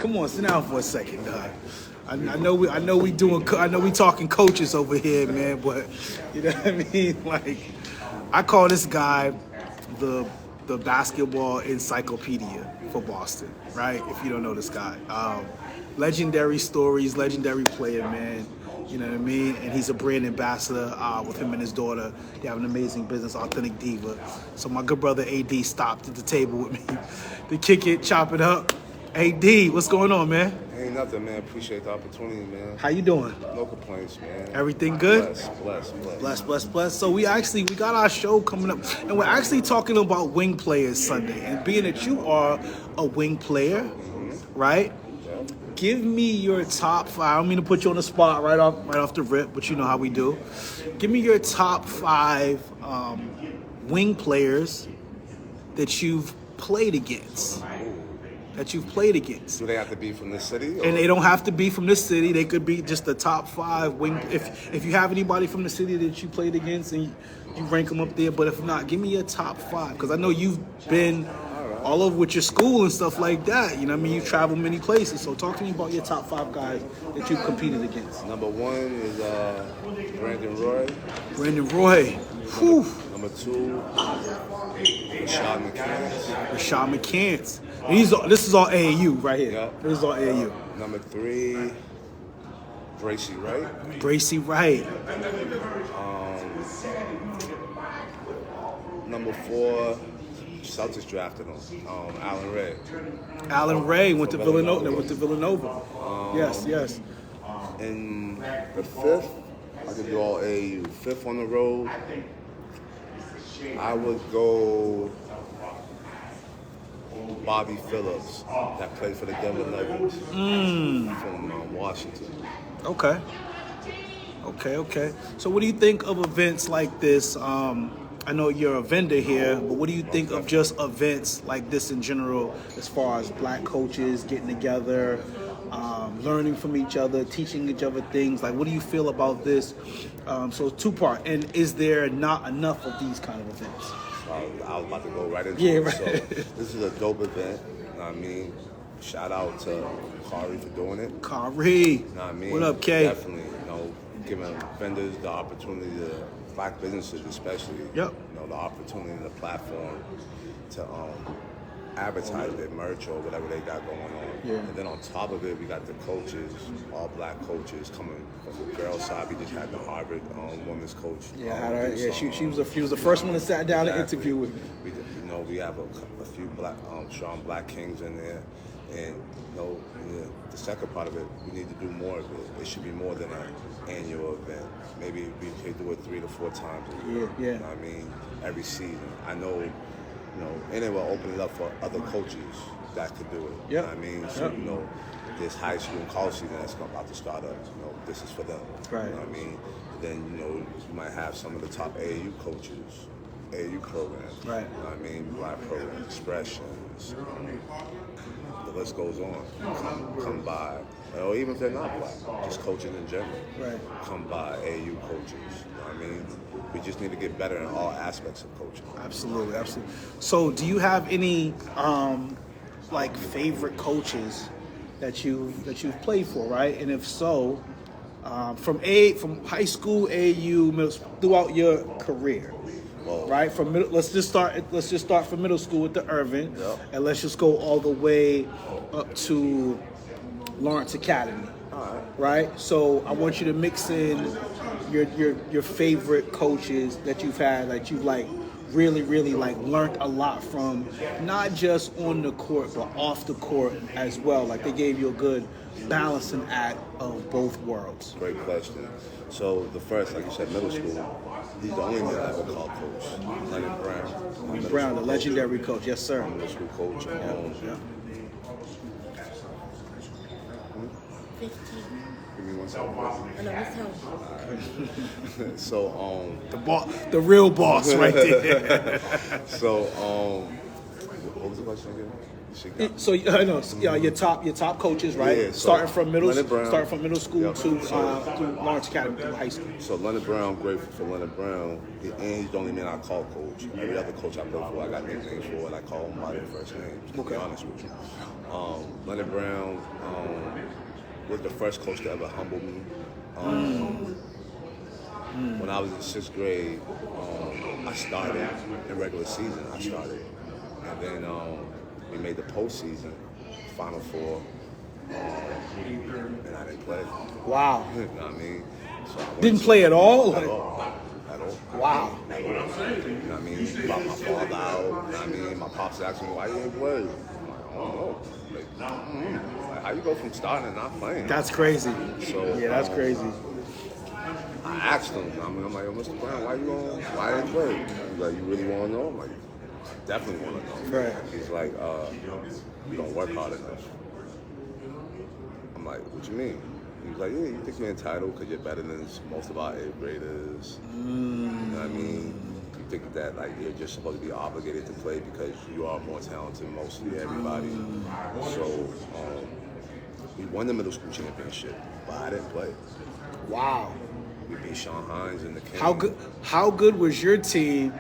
Come on, sit down for a second, dog. I know we talking coaches over here, man, but you know what I mean? Like, I call this guy the basketball encyclopedia for Boston, right? If you don't know this guy. Legendary stories, legendary player, man. You know what I mean? And he's a brand ambassador with him and his daughter. They have an amazing business, Authentic Diva. So my good brother AD stopped at the table with me to kick it, chop it up. AD, what's going on, man? Ain't nothing, man. Appreciate the opportunity, man. How you doing? No complaints, man. Everything good? Bless. So we got our show coming up, and we're actually talking about wing players Sunday. And being that you are a wing player, right? Yeah. Give me your top 5. I don't mean to put you on the spot right off the rip, but you know how we do. Give me your top 5 wing players that you've played against. Do they have to be from this city? And they don't have to be from this city. They could be just the top 5 wing. If you have anybody from the city that you played against and you rank them up there, but if not, give me your top 5 because I know you've been all over with your school and stuff like that. You know what I mean? You travel many places. So talk to me about your top 5 guys that you've competed against. Number 1 is Brandon Roy. Brandon Roy. Whew. Number 2, Rashad McCants. This is all AAU right here. Yep. This is all AAU. Number 3, Bracy Wright. Number 4, Celtics drafted him. Alan Ray went to Villanova. Yes. And the 5th, I could do all AAU. 5th on the road, I would go Bobby Phillips, that played for the Denver Nuggets from Washington. Okay. So what do you think of events like this? I know you're a vendor here, but what do you think of just events like this in general as far as black coaches getting together, learning from each other, teaching each other things? Like, what do you feel about this? So 2-part. And is there not enough of these kind of events? I was about to go right into it. Right. So this is a dope event. You know what I mean? Shout out to Kari for doing it. Kari. You know what I mean? What up, Kay? Definitely, giving vendors the opportunity to, black businesses especially, the opportunity and the platform to advertise their merch or whatever they got going on. Yeah. And then on top of it, we got the coaches, all black coaches coming from the girls' side. We just had the Harvard women's coach. She was the first one that sat down and interviewed with me. We have a few black, strong black kings in there, and the second part of it, we need to do more of it. It should be more than an annual event. Maybe we could do it 3 to 4 times a year. Yeah. You know what I mean? Every season. I know, and it will open it up for other coaches that could do it. You know what I mean? So, this high school and college season that's about to start up, this is for them. Right. You know what I mean? Then, you might have some of the top AAU coaches, AAU programs. Right. You know what I mean? Black programs, expressions. The list goes on. Come by. Or even if they're not black, just coaches in general. Right. Come by, AAU coaches. You know what I mean? We just need to get better in all aspects of coaching. Absolutely. So do you have any favorite coaches that you've played for, right? And if so, from high school, AAU, throughout your career. Well, right, from middle, let's just start from middle school with the Irvin, and let's just go all the way up to Lawrence Academy. all Right. So I want you to mix in your favorite coaches that you've had, that you've really learned a lot from, not just on the court but off the court as well. Like, they gave you a good balancing act of both worlds. Great question. So the first, like you said, middle school, he's the only man I ever called coach. Leonard Brown. Brown, the legendary coach. Yes, sir. Middle school coach. Yeah. 15. Give me one second. I know, it's home. So, The real boss right there. so, what was the question again? She got So I know your top coaches, right? Yeah, so starting from middle school Yep. to So- through Lawrence Academy through high school. So Leonard Brown, grateful for Leonard Brown, and he's the only man I call coach. Every other coach I play for, I got nicknames for, and I call them by their first names. To be honest with you, Leonard Brown was the first coach to ever humble me. When I was in 6th grade, I started in regular season. And then we made the postseason, Final Four, and I didn't play. Wow. You know what I mean? So I went Didn't to- play at all? At all. At all. Wow. At all. You know what I mean? Brought my father out. You know what I mean? My pops asked me, why you ain't play? I'm like, I don't know. Like, how you go from starting and not playing? That's crazy. So, Yeah, that's crazy. I asked him. I'm like, yo, Mr. Brown, why didn't you play? He's like, you really want to know? I'm like, I definitely want to know. Right. He's like, you don't work hard enough. I'm like, what you mean? He's like, yeah, you think you're entitled because you're better than most of our 8th graders. You know what I mean? You think that like you're just supposed to be obligated to play because you are more talented than mostly everybody. So we won the middle school championship, but I didn't play. Wow. We beat Sean Hines in the King. How good was your team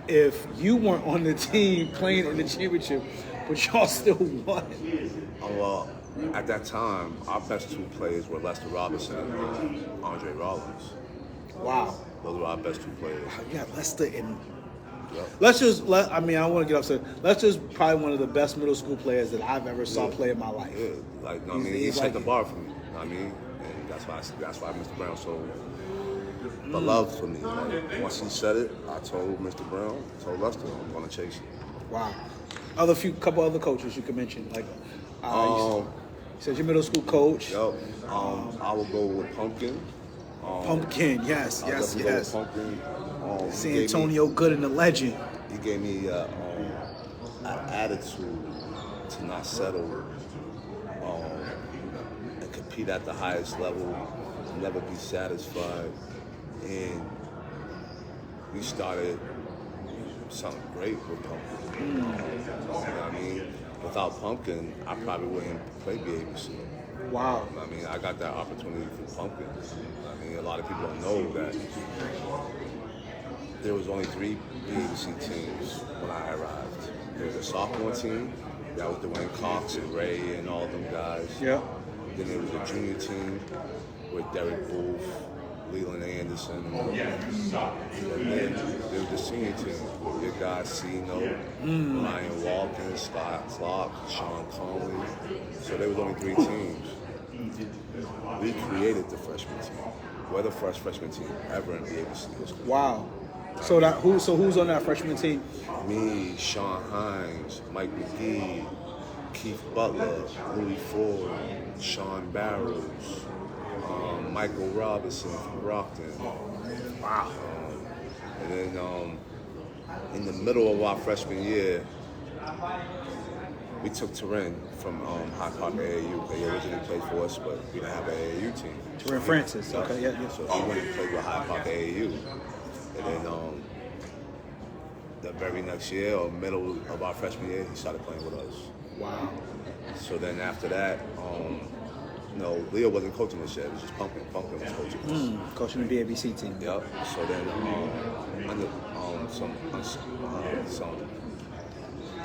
if you weren't on the team playing in the championship, but y'all still won? Well, at that time, our best 2 players were Lester Robinson and Andre Rollins. Wow. Those were our best 2 players. Yeah, Lester and Yep. I mean, I don't want to get upset. Lester's probably one of the best middle school players that I've ever saw play in my life. Yeah, like, I mean, he He's set like- the bar for me. You know what I mean? And that's why Mr. Brown so beloved for me. Like, once he said it, I told Mr. Brown, told Lester, I'm going to chase it. Wow. Couple other coaches you could mention, like you said your middle school coach. Yep. I will go with Pumpkin. Pumpkin, yes. I'll definitely go with Pumpkin. He San gave me- Antonio Good and the legend. He gave me an attitude to not settle and compete at the highest level, never be satisfied. And we started something great with Pumpkin. You know what I mean? Without Pumpkin, I probably wouldn't play BABC. Wow. I mean, I got that opportunity for Pumpkin. I mean, a lot of people don't know that there was only 3 BABC teams when I arrived. There was a sophomore team, that was Dwayne Cox and Ray and all them guys. Yeah. Then there was a junior team with Derek Booth, Leland Anderson. And then there was the senior team with your guys Cino, Ryan Walken, Scott Clark, Sean Conley. So there was only 3 teams. We created the freshman team. We're the first freshman team ever in BABC history. Wow. So who's on that freshman team? Me, Sean Hines, Mike McGee, Keith Butler, Louis Ford, Sean Barrows, Michael Robinson from Brockton. Wow. And then in the middle of our freshman year, we took Terren from High Park AAU. They originally played for us, but we didn't have an AAU team. Terren Francis. Okay, yeah. So he went and played with High Park AAU. And then the very next year, or middle of our freshman year, he started playing with us. Wow. So then after that, no, Leo wasn't coaching us yet. It was just Pumpkin. Pumpkin was coaching us. Coaching the BABC team. Yep. So then under some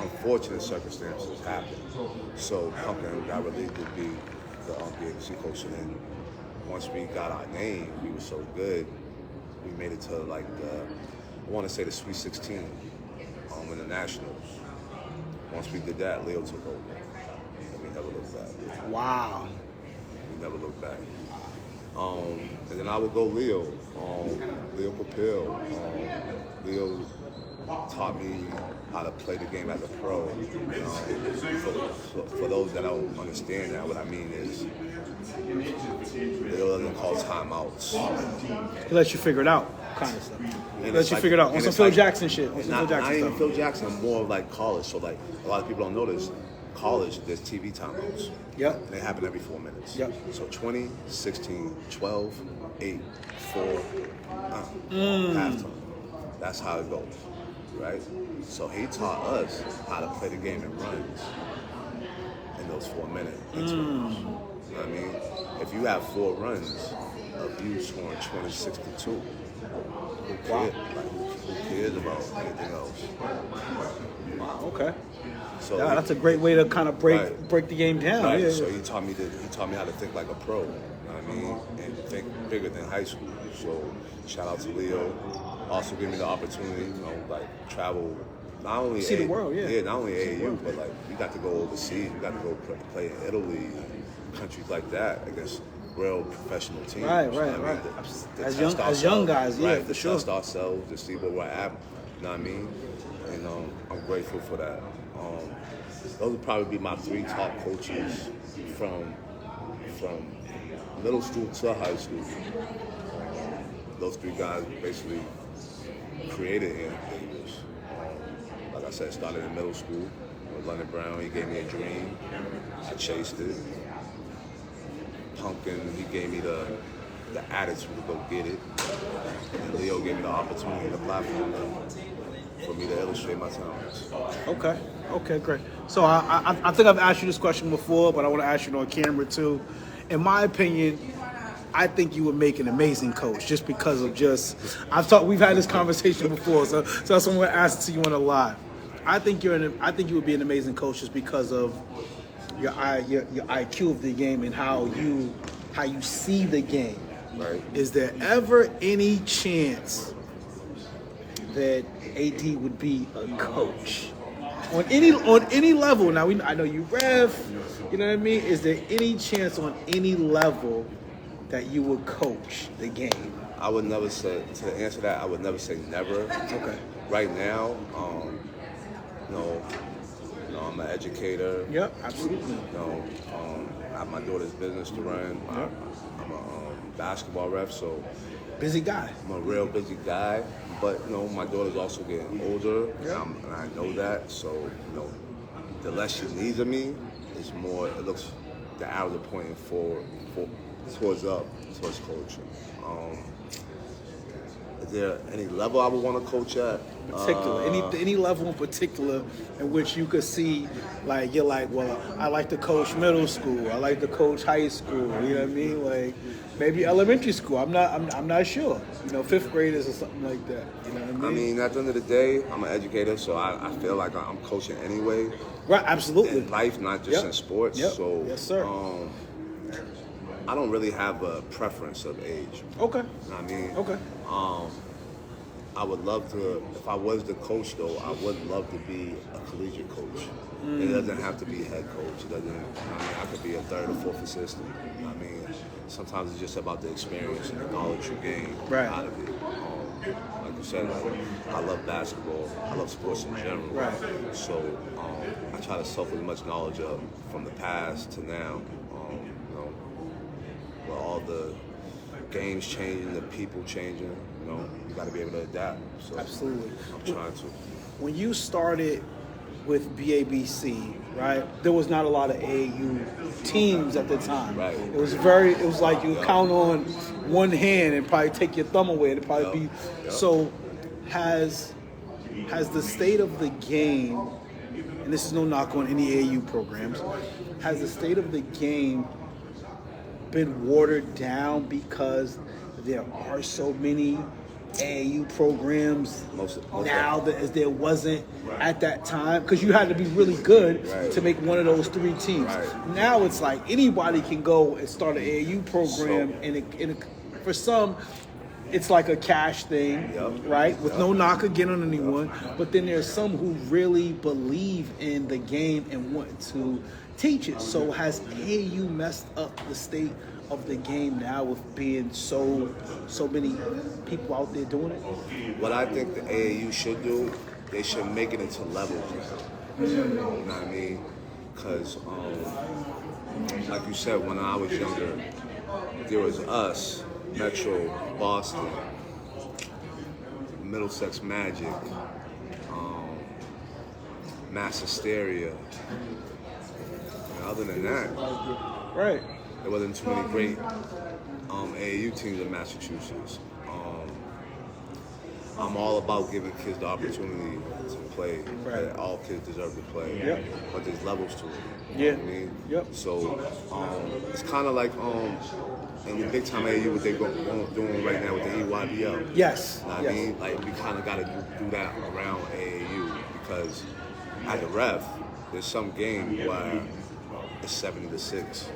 unfortunate circumstances happened. So Pumpkin got relieved to be the BABC coach. And then once we got our name, we were so good, we made it to like I want to say the Sweet 16 in the Nationals. Once we did that, Leo took over. And we never looked back. Wow. We never looked back. And then I would go Leo. Leo Papil. Leo taught me how to play the game as a pro. For those that don't understand that, what I mean is Leo doesn't call timeouts. He lets you figure it out, kind of stuff. He lets you like- figure it out on and some it's Phil like- Jackson shit. On some Not, Phil Jackson not even stuff. Phil Jackson, more of like college. So like a lot of people don't know this. College, there's TV timeouts. Yep. And they happen every 4 minutes. Yep. So 20, 16, 12, 8, 4, halftime. That's how it goes, right? So he taught us how to play the game in runs. runs for a minute. Intervals. You know what I mean? If you have 4 runs of you scoring 26-2, who cares? Like, who cares about anything else? Wow, okay. So Yeah, that's a great way to kind of break the game down. Right. Yeah, So yeah. he taught me how to think like a pro. You know what I mean? And think bigger than high school. So shout out to Leo. Also give me the opportunity, you know, like travel. Not only See the world, yeah. Yeah, not only AAU, but like we got to go overseas. We got to go play in Italy, countries like that against real professional teams. Right. You know what I mean? To As test young ourselves, guys, yeah, right, for to sure. test ourselves, to see where we're at. You know what I mean? And I'm grateful for that. Those would probably be my 3 top coaches from middle school to high school. Those 3 guys basically created him. Like I said, started in middle school with Leonard Brown. He gave me a dream. I chased it. Pumpkin, he gave me the attitude to go get it. And Leo gave me the opportunity, the platform for me to illustrate my talents. Okay, great. So I think I've asked you this question before, but I want to ask you on camera too. In my opinion, I think you would make an amazing coach just because of we've had this conversation before, so that's what I'm going to ask to you on the live. I think you would be an amazing coach just because of your IQ of the game and how you see the game. Right. Is there ever any chance that AD would be a coach on any level? Now I know you ref, you know what I mean. Is there any chance on any level that you would coach the game? I would never say, to answer that, I would never say never. Okay. Right now, I'm an educator. Yep, absolutely. I have my daughter's business to run. Yep. I'm a basketball ref, so Busy guy. I'm a real busy guy. But my daughter's also getting older, Yep. and I know that. So the less she needs of me, is more. It looks the arrows are pointing forward, towards coaching. Is there any level I would want to coach at? Particular, any level in particular in which you could see, like you're like, well, I like to coach middle school, I like to coach high school. You know what I mean? Like maybe elementary school. I'm not sure. 5th graders or something like that. You know what I mean? At the end of the day, I'm an educator, so I feel like I'm coaching anyway. Right, absolutely. In life, not just in sports. Yep. So Yes, sir. I don't really have a preference of age. Okay. You know what I mean? Okay. I would love to, if I was the coach though, I would love to be a collegiate coach. It doesn't have to be head coach. It doesn't, I could be a 3rd or 4th assistant. You know what I mean? Sometimes it's just about the experience and the knowledge you gain out of it. Like you said, I love basketball. I love sports in general. Right. So I try to soak as much knowledge up from the past to now. With all the games changing, the people changing, you got to be able to adapt. So Absolutely. I'm trying to. When you started with BABC, right, there was not a lot of AAU teams at the time. Right. It was like you count on one hand and probably take your thumb away and it'd probably be. So has the state of the game, and this is no knock on any AAU programs, has the state of the game been watered down because there are so many AAU programs now that as there wasn't at that time? Because you had to be really good to make one of those 3 teams. Right. Now it's like anybody can go and start an AAU program, and for some, it's like a cash thing, right? With no knock again on anyone. But then there's some who really believe in the game and want to teach it. So has AAU messed up the state of the game now with being so many people out there doing it? What I think the AAU should do, they should make it into levels now. You know what I mean? Because, like you said, when I was younger, there was us, Metro, Boston, Middlesex Magic, Mass Hysteria. And other than that, Right. there wasn't too many great AAU teams in Massachusetts. I'm all about giving kids the opportunity to play. Right. All kids deserve to play. Yep. But there's levels to it. Yeah. You know what I mean? Yep. So it's kind of like in the big time AAU, what they're doing right now with the EYBL. Yes. You know what Yes. I mean? Like, we kind of got to do that around AAU because as a ref, there's some game where it's 70-6.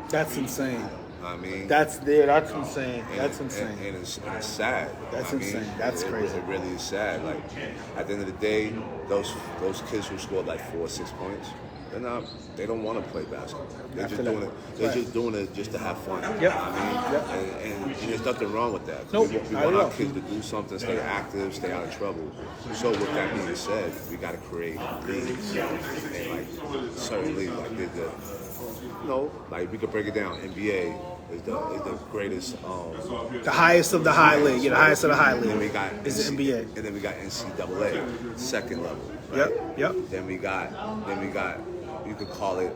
That's insane. You know what I mean? That's insane. That's insane. And it's sad. That's you know what I insane. mean? That's crazy. It really is sad. Like, at the end of the day, those kids who scored like 4 or 6 points, they don't want to play basketball. They're just doing it. They're just doing it just to have fun. Yep. You know what I mean? Yep. And there's nothing wrong with that. Nope, We not want at our all. kids to do something, stay active, stay out of trouble. So with that being said, we got to create leagues and like certain leagues. Like like we could break it down. NBA is the greatest. The highest of the high league. Yeah, the highest of the high Then we league got is the NBA. and then we got NCAA, second level. Right? Yep. Then we got you could call it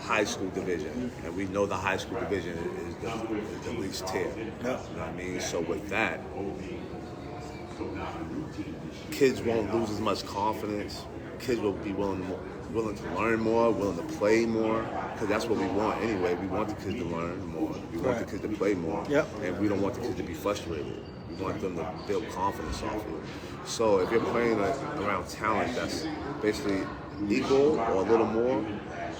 high school division, and we know the high school division is the least tier. You know what I mean? So with that, kids won't lose as much confidence. Kids will be willing to learn more, willing to play more, because that's what we want anyway. We want the kids to learn more. We want the kids to play more. Yep. And we don't want the kids to be frustrated. We want them to build confidence off of it. So if you're playing around talent that's basically equal or a little more,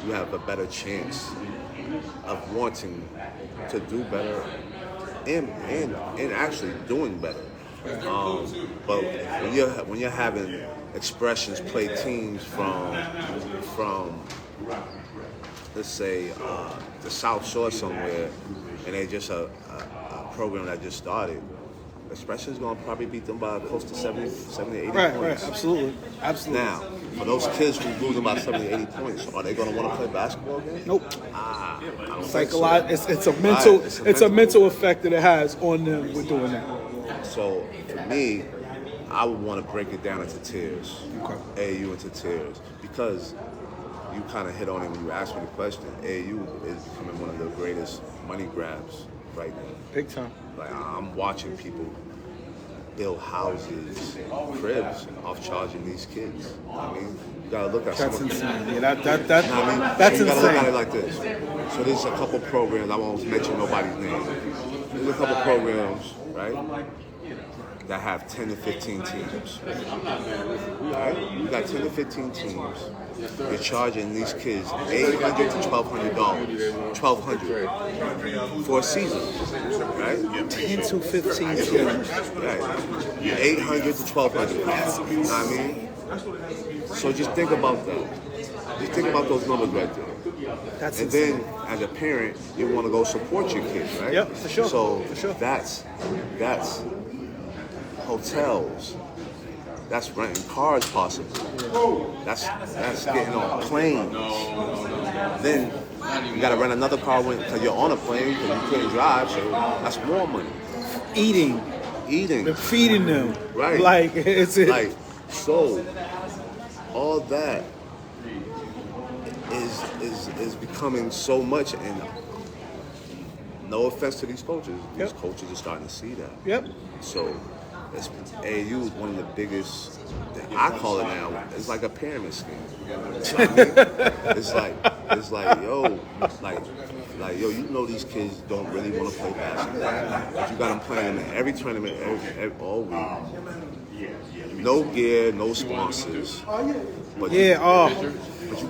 you have a better chance of wanting to do better and actually doing better. But when you're having expressions play teams from let's say the South Shore somewhere, and they just a program that just started, expressions gonna probably beat them by close to 70, 80 points. Right. Absolutely. Now, for those kids who lose about 70, 80 points, are they gonna want to play basketball again? Nope. I don't It's think like a so. lot. It's a mental. Right, It's a mental effect that it has on them with doing that. So for me, I would want to break it down into tiers. Okay. AAU into tiers. Because you kind of hit on it when you asked me the question. AAU is becoming one of the greatest money grabs right now. Big time. Like, I'm watching people build houses, cribs off charging these kids. I mean, you gotta look at That's some of insane. Yeah, You know what I mean? that's So you gotta look at it insane. like this. So there's a couple programs, I won't mention nobody's name. There's a couple programs, right, that have 10 to 15 teams. Right? You got 10 to 15 teams. You're charging these kids $800 to $1,200. $1,200 for a season, right? 10 to 15 teams. Right. $800 to $1,200. You know what I mean? So just think about that. Just think about those numbers right there. That's And insane. then, as a parent, you want to go support your kids, right? Yep, for sure. So For sure. that's hotels. That's renting cars, possibly. That's getting on planes. Then you got to rent another car because you're on a plane because you couldn't drive, so that's more money. Eating. Eating, Feeding them. Right. Like it's like so. All that is becoming so much, and no offense to these coaches, these coaches are starting to see that. Yep. So AAU is one of the biggest, I call it now, it's like a pyramid scheme. You know what I mean? It's like, yo, yo, you know these kids don't really want to play basketball, but you got them playing in every tournament, all week. No gear, no sponsors. But But you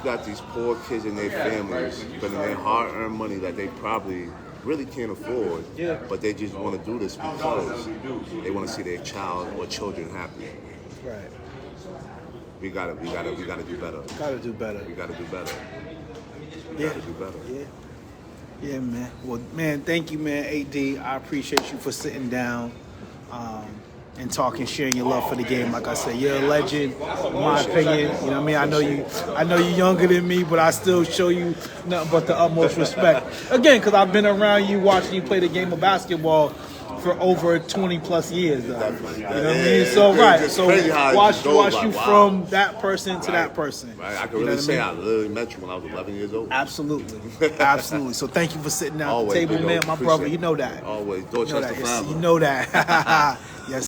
got these poor kids and their families spending their hard-earned money that they probably really can't afford. Yeah. But they just want to do this because they want to see their child or children happy. Right. We gotta do better. Gotta do better. We gotta do better. Yeah. Gotta do better. Yeah, man. Well, man, thank you, man, AD. I appreciate you for sitting down and talking, sharing your love for the game. Like I said, you're a legend, in my opinion. You know what I mean? I know you're younger than me, but I still show you nothing but the utmost respect. Again, because I've been around you, watching you play the game of basketball for over 20 plus years, though. Definitely. You know what I mean? So It's just crazy how it watch just goes you like, wow. from that person to Right. that person. Right, I can You know really what say I I literally met you when I was 11 years old. Absolutely, absolutely. So thank you for sitting down at Always, the table, big man. old My appreciate brother, you it. know that. Always. You know Dorchester that. Yes, forever. you know that. Yes.